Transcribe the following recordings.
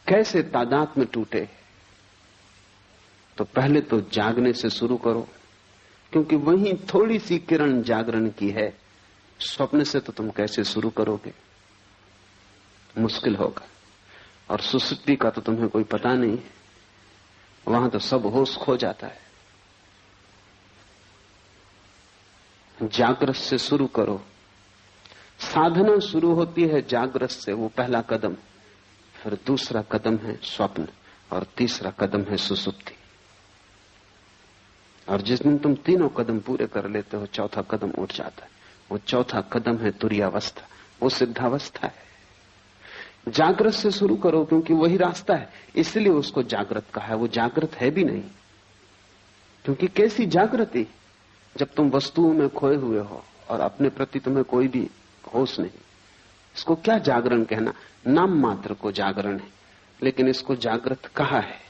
कैसे तादाद में टूटे। तो पहले तो जागने से शुरू करो, क्योंकि वहीं थोड़ी सी किरण जागरण की है। स्वप्न से तो तुम कैसे शुरू करोगे, मुश्किल होगा। और सुसुप्ति का तो तुम्हें कोई पता नहीं, वहां तो सब होश खो जाता है। जागृत से शुरू करो। साधना शुरू होती है जागृत से, वो पहला कदम। फिर दूसरा कदम है स्वप्न, और तीसरा कदम है सुसुप्ति। और जिस दिन तुम तीनों कदम पूरे कर लेते हो, चौथा कदम उठ जाता है। वो चौथा कदम है तुरीयावस्था, वो सिद्धावस्था है। जागृत से शुरू करो, क्योंकि वही रास्ता है, इसलिए उसको जागृत कहा है। वो जागृत है भी नहीं, क्योंकि कैसी जागृति जब तुम वस्तुओं में खोए हुए हो और अपने प्रति तुम्हें कोई भी होश नहीं। इसको क्या जागरण कहना, नाम मात्र को जागरण है, लेकिन इसको जागृत कहा है।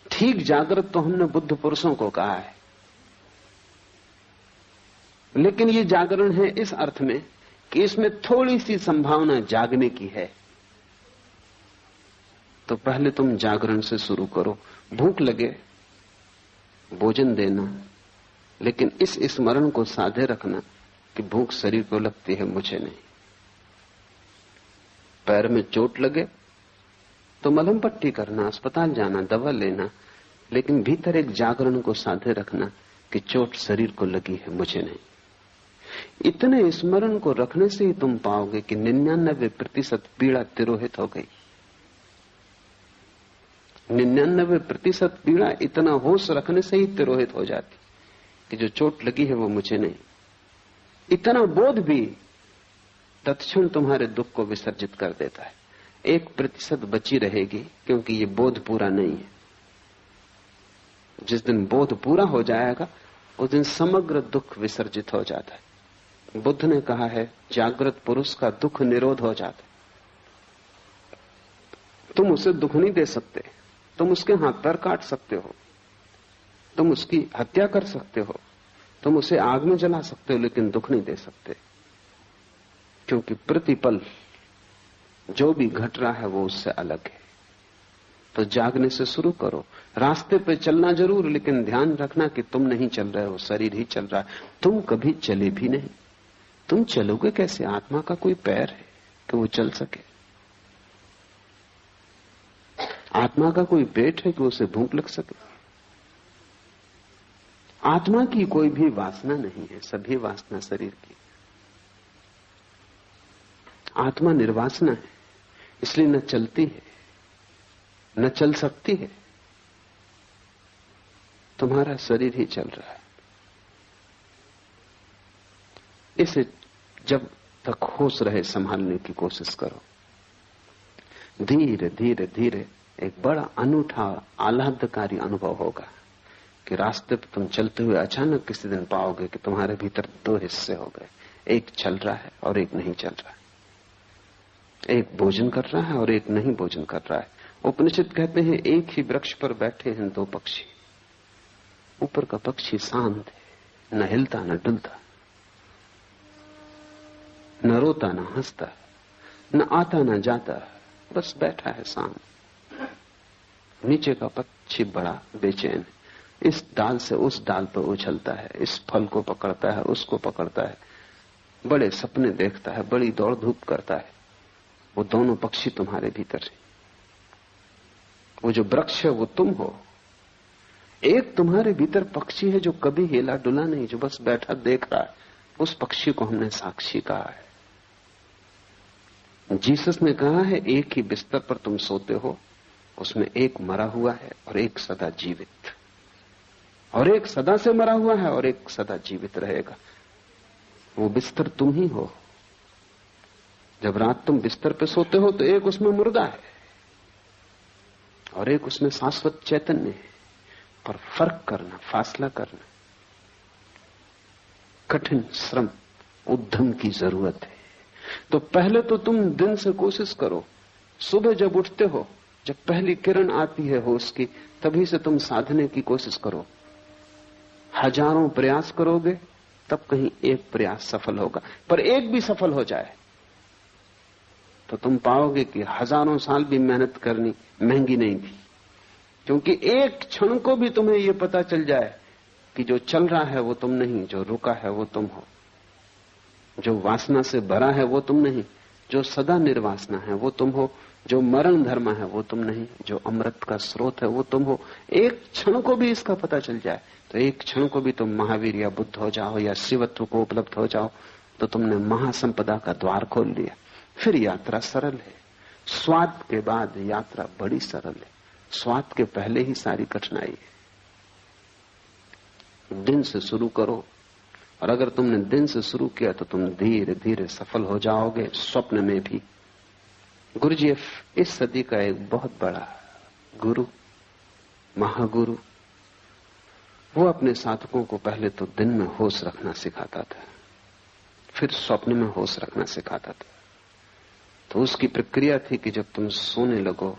ठीक जागृत तो हमने बुद्ध पुरुषों को कहा है, लेकिन ये जागरण है इस अर्थ में कि इसमें थोड़ी सी संभावना जागने की है। तो पहले तुम जागरण से शुरू करो। भूख लगे, भोजन देना, लेकिन इस स्मरण को साधे रखना कि भूख शरीर को लगती है, मुझे नहीं। पैर में चोट लगे तो मलहम पट्टी करना, अस्पताल जाना, दवा लेना, लेकिन भीतर एक जागरण को साधे रखना कि चोट शरीर को लगी है, मुझे नहीं। इतने स्मरण को रखने से ही तुम पाओगे कि 99% पीड़ा तिरोहित हो गई। 99% पीड़ा इतना होश रखने से ही तिरोहित हो जाती कि जो चोट लगी है वो मुझे नहीं। इतना बोध भी तत्क्षण तुम्हारे दुख को विसर्जित कर देता है। 1% बची रहेगी, क्योंकि ये बोध पूरा नहीं है। जिस दिन बोध पूरा हो जाएगा, उस दिन समग्र दुख विसर्जित हो जाता है। बुद्ध ने कहा है, जागृत पुरुष का दुख निरोध हो जाता है। तुम उसे दुख नहीं दे सकते, तुम उसके हाथ पैर काट सकते हो, तुम उसकी हत्या कर सकते हो, तुम उसे आग में जला सकते हो, लेकिन दुख नहीं दे सकते, क्योंकि प्रतिपल जो भी घट रहा है वो उससे अलग है। तो जागने से शुरू करो। रास्ते पे चलना जरूर, लेकिन ध्यान रखना कि तुम नहीं चल रहे हो, शरीर ही चल रहा है। तुम कभी चले भी नहीं। तुम चलोगे कैसे? आत्मा का कोई पैर है कि वो चल सके? आत्मा का कोई पेट है कि उसे भूख लग सके? आत्मा की कोई भी वासना नहीं है, सभी वासना शरीर की। आत्मा निर्वासना है, इसलिए न चलती है, न चल सकती है। तुम्हारा शरीर ही चल रहा है। इसे जब तक होश रहे संभालने की कोशिश करो। धीरे धीरे धीरे एक बड़ा अनूठा आह्लादकारी अनुभव होगा कि रास्ते पर तुम चलते हुए अचानक किसी दिन पाओगे कि तुम्हारे भीतर दो हिस्से हो गए। एक चल रहा है और एक नहीं चल रहा है। एक भोजन कर रहा है और एक नहीं भोजन कर रहा है। उपनिषद कहते हैं, एक ही वृक्ष पर बैठे हैं दो पक्षी। ऊपर का पक्षी शांत है, न हिलता न डुलता, न रोता न हंसता, न आता न जाता, बस बैठा है शांत। नीचे का पक्षी बड़ा बेचैन है, इस डाल से उस डाल पर उछलता है, इस फल को पकड़ता है, उसको पकड़ता है, बड़े सपने देखता है, बड़ी दौड़ धूप करता है। वो दोनों पक्षी तुम्हारे भीतर है। वो जो वृक्ष है वो तुम हो। एक तुम्हारे भीतर पक्षी है जो कभी हिला डुला नहीं, जो बस बैठा देख रहा है। उस पक्षी को हमने साक्षी कहा है। जीसस ने कहा है, एक ही बिस्तर पर तुम सोते हो, उसमें एक मरा हुआ है और एक सदा जीवित, और एक सदा से मरा हुआ है और एक सदा जीवित रहेगा। वो बिस्तर तुम ही हो। जब रात तुम बिस्तर पे सोते हो तो एक उसमें मुर्दा है और एक उसमें शाश्वत चैतन्य है। पर फर्क करना, फासला करना, कठिन श्रम, उद्यम की जरूरत है। तो पहले तो तुम दिन से कोशिश करो। सुबह जब उठते हो, जब पहली किरण आती है होश की, तभी से तुम साधने की कोशिश करो। हजारों प्रयास करोगे तब कहीं एक प्रयास सफल होगा। पर एक भी सफल हो जाए तो तुम पाओगे कि हजारों साल भी मेहनत करनी महंगी नहीं थी। क्योंकि एक क्षण को भी तुम्हें यह पता चल जाए कि जो चल रहा है वो तुम नहीं, जो रुका है वो तुम हो, जो वासना से भरा है वो तुम नहीं, जो सदा निर्वासना है वो तुम हो, जो मरण धर्म है वो तुम नहीं, जो अमृत का स्रोत है वो तुम हो। एक क्षण को भी इसका पता चल जाए तो एक क्षण को भी तुम महावीर या बुद्ध हो जाओ या शिवत्व को उपलब्ध हो जाओ तो तुमने महासंपदा का द्वार खोल लिया। फिर यात्रा सरल है। स्वाद के बाद यात्रा बड़ी सरल है, स्वाद के पहले ही सारी कठिनाई है। दिन से शुरू करो, और अगर तुमने दिन से शुरू किया तो तुम धीरे धीरे सफल हो जाओगे, स्वप्न में भी। गुरुजीएफ इस सदी का एक बहुत बड़ा गुरु, महागुरु, वो अपने साधकों को पहले तो दिन में होश रखना सिखाता था, फिर स्वप्न में होश रखना सिखाता था। तो उसकी प्रक्रिया थी कि जब तुम सोने लगो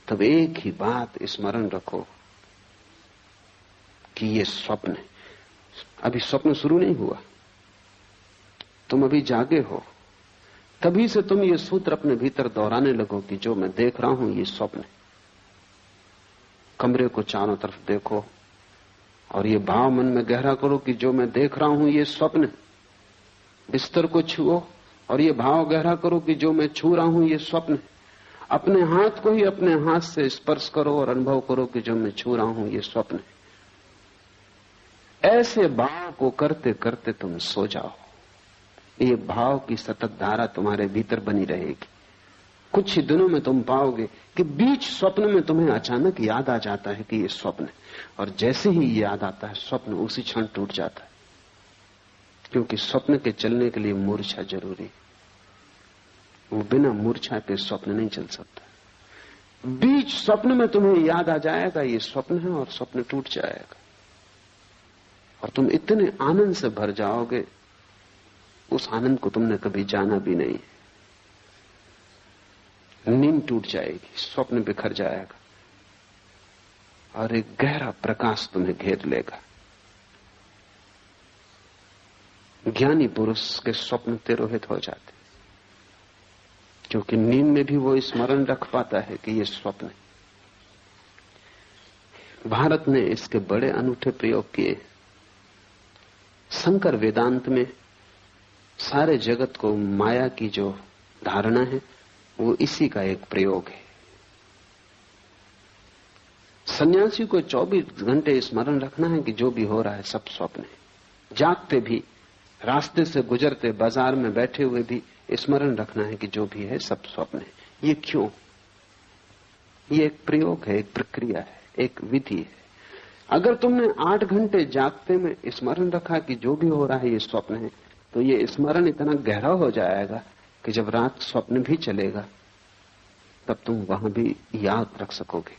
तब एक ही बात स्मरण रखो कि ये स्वप्न है। अभी स्वप्न शुरू नहीं हुआ, तुम अभी जागे हो, तभी से तुम ये सूत्र अपने भीतर दोहराने लगो कि जो मैं देख रहा हूं ये स्वप्न है। कमरे को चारों तरफ देखो और ये भाव मन में गहरा करो कि जो मैं देख रहा हूं ये स्वप्न है। बिस्तर को छुओ और ये भाव गहरा करो कि जो मैं छू रहा हूं ये स्वप्न है। अपने हाथ को ही अपने हाथ से स्पर्श करो और अनुभव करो कि जो मैं छू रहा हूं ये स्वप्न है। ऐसे भाव को करते करते तुम सो जाओ, ये भाव की सतत धारा तुम्हारे भीतर बनी रहेगी। कुछ ही दिनों में तुम पाओगे कि बीच स्वप्न में तुम्हें अचानक याद आ जाता है कि ये स्वप्न है, और जैसे ही याद आता है स्वप्न उसी क्षण टूट जाता है। क्योंकि स्वप्न के चलने के लिए मूर्छा जरूरी है, वो बिना मूर्छा के स्वप्न नहीं चल सकता। बीच स्वप्न में तुम्हें याद आ जाएगा ये स्वप्न है और स्वप्न टूट जाएगा, और तुम इतने आनंद से भर जाओगे, उस आनंद को तुमने कभी जाना भी नहीं। नींद टूट जाएगी, स्वप्न बिखर जाएगा और एक गहरा प्रकाश तुम्हें घेर लेगा। ज्ञानी पुरुष के स्वप्न तिरोहित हो जाते, क्योंकि नींद में भी वो स्मरण रख पाता है कि ये स्वप्न है। भारत ने इसके बड़े अनूठे प्रयोग किए। शंकर वेदांत में सारे जगत को माया की जो धारणा है वो इसी का एक प्रयोग है। सन्यासी को 24 घंटे स्मरण रखना है कि जो भी हो रहा है सब स्वप्न है। जागते भी, रास्ते से गुजरते, बाजार में बैठे हुए भी स्मरण रखना है कि जो भी है सब स्वप्न है। ये क्यों? ये एक प्रयोग है, एक प्रक्रिया है, एक विधि है। अगर तुमने 8 घंटे जागते में स्मरण रखा कि जो भी हो रहा है ये स्वप्न है, तो ये स्मरण इतना गहरा हो जाएगा कि जब रात स्वप्न भी चलेगा तब तुम वहां भी याद रख सकोगे,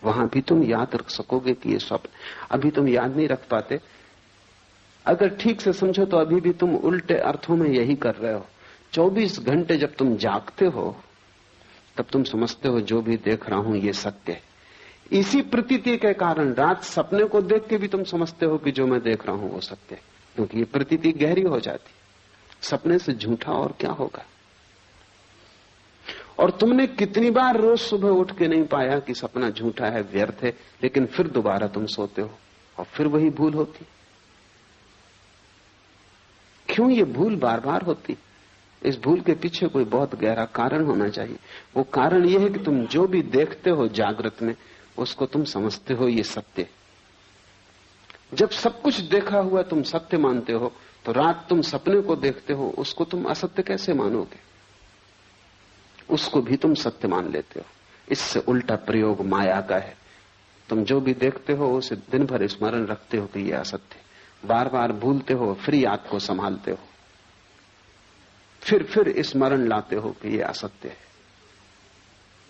वहां भी तुम याद रख सकोगे कि ये स्वप्न। अभी तुम याद नहीं रख पाते। अगर ठीक से समझो तो अभी भी तुम उल्टे अर्थों में यही कर रहे हो। 24 घंटे जब तुम जागते हो तब तुम समझते हो जो भी देख रहा हूं ये सत्य है। इसी प्रतीति के कारण रात सपने को देख के भी तुम समझते हो कि जो मैं देख रहा हूं वो सत्य है, क्योंकि ये प्रतीति गहरी हो जाती। सपने से झूठा और क्या होगा। और तुमने कितनी बार रोज सुबह उठ के नहीं पाया कि सपना झूठा है, व्यर्थ है, लेकिन फिर दोबारा तुम सोते हो और फिर वही भूल होती। क्यों ये भूल बार बार होती? इस भूल के पीछे कोई बहुत गहरा कारण होना चाहिए। वो कारण ये है कि तुम जो भी देखते हो जागृत में उसको तुम समझते हो ये सत्य। जब सब कुछ देखा हुआ तुम सत्य मानते हो तो रात तुम सपने को देखते हो, उसको तुम असत्य कैसे मानोगे? उसको भी तुम सत्य मान लेते हो। इससे उल्टा प्रयोग माया का है। तुम जो भी देखते हो उसे दिन भर स्मरण रखते हो कि यह असत्य, बार बार भूलते हो, फिर याद को संभालते हो, फिर स्मरण लाते हो कि यह असत्य है।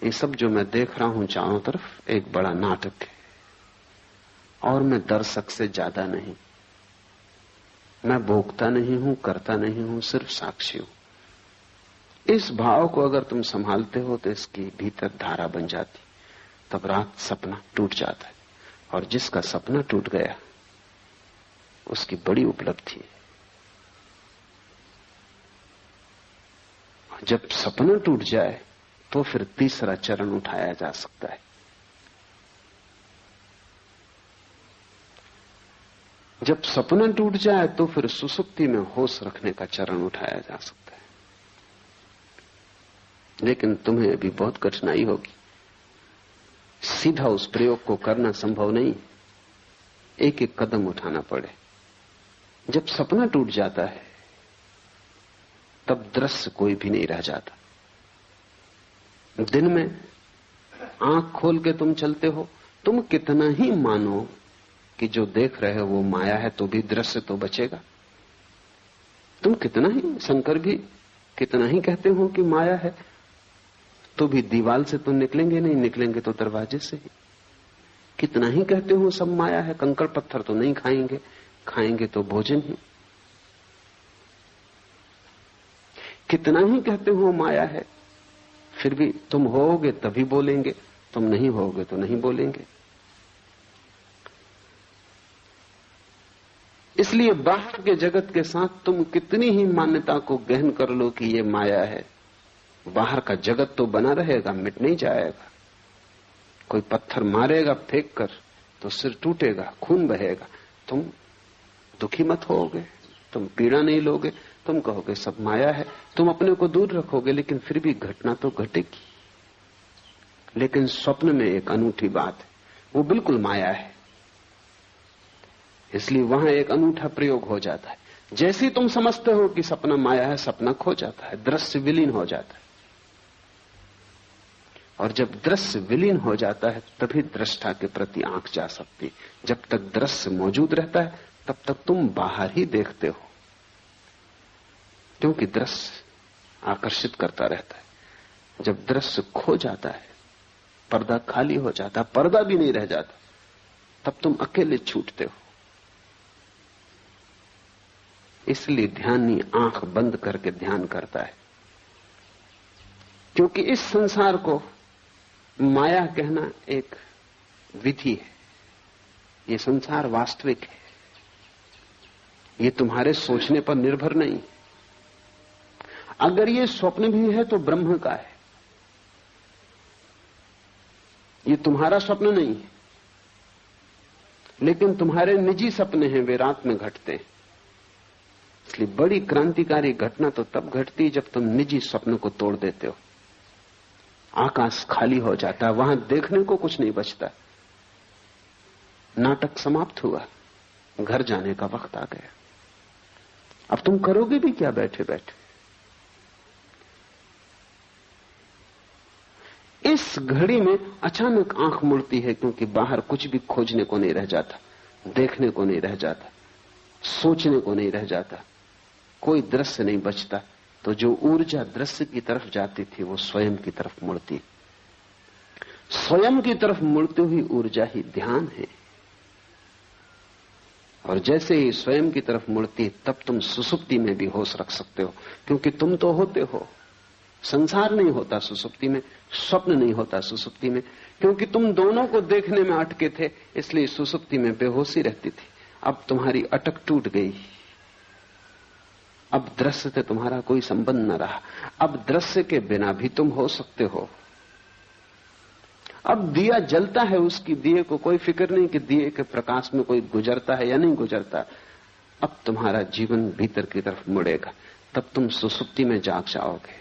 ये सब जो मैं देख रहा हूं चारों तरफ एक बड़ा नाटक है, और मैं दर्शक से ज्यादा नहीं। मैं भोगता नहीं हूं, करता नहीं हूं, सिर्फ साक्षी हूं। इस भाव को अगर तुम संभालते हो तो इसकी भीतर धारा बन जाती। तब रात सपना टूट जाता है, और जिसका सपना टूट गया उसकी बड़ी उपलब्धि है। जब सपना टूट जाए तो फिर तीसरा चरण उठाया जा सकता है। जब सपना टूट जाए तो फिर सुसुप्ति में होश रखने का चरण उठाया जा सकता है। लेकिन तुम्हें अभी बहुत कठिनाई होगी, सीधा उस प्रयोग को करना संभव नहीं, एक एक कदम उठाना पड़े। जब सपना टूट जाता है तब दृश्य कोई भी नहीं रह जाता। दिन में आंख खोल के तुम चलते हो, तुम कितना ही मानो कि जो देख रहे हो वो माया है, तो भी दृश्य तो बचेगा। तुम कितना ही, शंकर भी कितना ही कहते हो कि माया है, तो भी दीवाल से तो निकलेंगे नहीं, निकलेंगे तो दरवाजे से ही। कितना ही कहते हो सब माया है, कंकड़ पत्थर तो नहीं खाएंगे, खाएंगे तो भोजन ही। कितना ही कहते हो माया है, फिर भी तुम होगे तभी बोलेंगे, तुम नहीं होगे तो नहीं बोलेंगे। इसलिए बाहर के जगत के साथ तुम कितनी ही मान्यता को गहन कर लो कि ये माया है, बाहर का जगत तो बना रहेगा, मिट नहीं जाएगा। कोई पत्थर मारेगा फेंक कर तो सिर टूटेगा, खून बहेगा, तुम दुखी मत होगे, तुम पीड़ा नहीं लोगे, तुम कहोगे सब माया है, तुम अपने को दूर रखोगे, लेकिन फिर भी घटना तो घटेगी। लेकिन स्वप्न में एक अनूठी बात है, वो बिल्कुल माया है, इसलिए वहां एक अनूठा प्रयोग हो जाता है। जैसे तुम समझते हो कि सपना माया है, सपना खो जाता है, दृश्य विलीन हो जाता है। और जब दृश्य विलीन हो जाता है तभी दृष्टा के प्रति आंख जा सकती। जब तक दृश्य मौजूद रहता है तब तक तुम बाहर ही देखते हो, क्योंकि दृश्य आकर्षित करता रहता है। जब दृश्य खो जाता है, पर्दा खाली हो जाता, पर्दा भी नहीं रह जाता, तब तुम अकेले छूटते हो। इसलिए ध्यानी आंख बंद करके ध्यान करता है, क्योंकि इस संसार को माया कहना एक विधि है। ये संसार वास्तविक है, ये तुम्हारे सोचने पर निर्भर नहीं। अगर ये स्वप्न भी है तो ब्रह्म का है, ये तुम्हारा स्वप्न नहीं है। लेकिन तुम्हारे निजी सपने हैं, वे रात में घटते हैं। इसलिए बड़ी क्रांतिकारी घटना तो तब घटती जब तुम निजी स्वप्न को तोड़ देते हो। आकाश खाली हो जाता है, वहां देखने को कुछ नहीं बचता। नाटक समाप्त हुआ, घर जाने का वक्त आ गया। अब तुम करोगे भी क्या बैठे बैठे? इस घड़ी में अचानक आंख मुड़ती है, क्योंकि बाहर कुछ भी खोजने को नहीं रह जाता, देखने को नहीं रह जाता, सोचने को नहीं रह जाता, कोई दृश्य नहीं बचता। तो जो ऊर्जा दृश्य की तरफ जाती थी वो स्वयं की तरफ मुड़ती। स्वयं की तरफ मुड़ती हुई ऊर्जा ही ध्यान है। और जैसे ही स्वयं की तरफ मुड़ती तब तुम सुसुप्ति में भी होश रख सकते हो, क्योंकि तुम तो होते हो। संसार नहीं होता सुसुप्ति में, स्वप्न नहीं होता सुसुप्ति में, क्योंकि तुम दोनों को देखने में अटके थे, इसलिए सुसुप्ति में बेहोशी रहती थी। अब तुम्हारी अटक टूट गई, अब दृश्य से तुम्हारा कोई संबंध न रहा। अब दृश्य के बिना भी तुम हो सकते हो। अब दिया जलता है, उसकी दिए को कोई फिक्र नहीं कि दिए के प्रकाश में कोई गुजरता है या नहीं गुजरता। अब तुम्हारा जीवन भीतर की तरफ मुड़ेगा, तब तुम सुसुप्ति में जाग जाओगे।